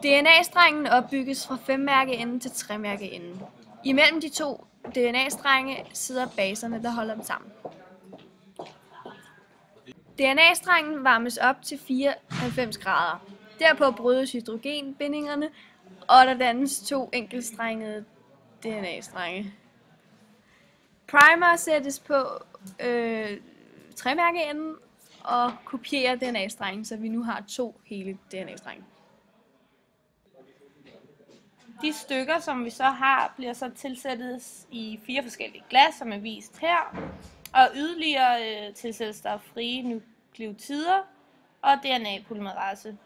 DNA-strengen opbygges fra 5-mærkeenden til 3-mærkeenden. Imellem de to DNA-strenge sidder baserne, der holder dem sammen. DNA-strengen varmes op til 94 grader. Derpå brydes hydrogenbindingerne, og der dannes 2 enkeltstrengede DNA-strenge. Primer sættes på 3-mærkeenden og kopierer DNA-strengen, så vi nu har 2 hele DNA-strenge. De stykker, som vi så har, bliver så tilsættes i 4 forskellige glas, som er vist her. Og yderligere tilsættes der frie nukleotider og DNA-polymerase.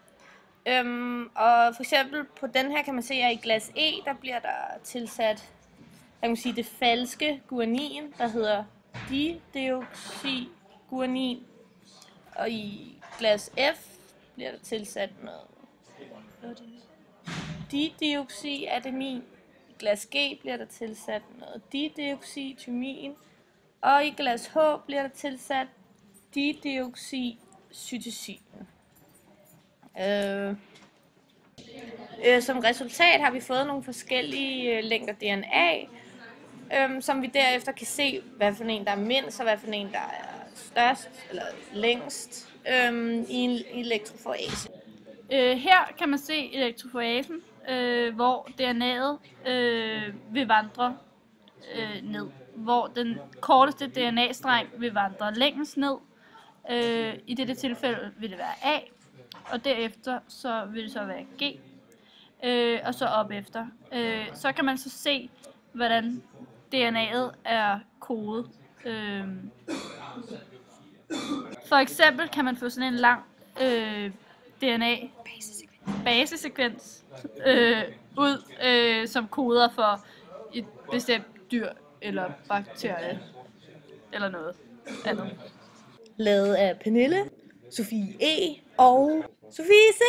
Og for eksempel på den her kan man se, at i glas E, der bliver der tilsat, jeg kan sige, det falske guanin, der hedder dideoxyguanin. Og i glas F bliver der tilsat noget dideoxyadenin. I glas G bliver der tilsat noget dideoxytymin. Og i glas H bliver der tilsat dideoxycytosin. Som resultat har vi fået nogle forskellige længder DNA, som vi derefter kan se, hvad for en der er mindst, og hvad for en der er størst eller længst i en elektroforese. Her kan man se elektroforesen, hvor DNA'et vil vandre ned, hvor den korteste DNA-streng vil vandre længst ned. I dette tilfælde vil det være A, og derefter så vil det så være G, og så op efter. Så kan man så se, hvordan DNA'et er kodet. For eksempel kan man få sådan en lang DNA-basesekvens ud, som koder for et bestemt dyr eller bakterie eller noget andet. Lavet af Pernille, Sofie E. og Sofie C.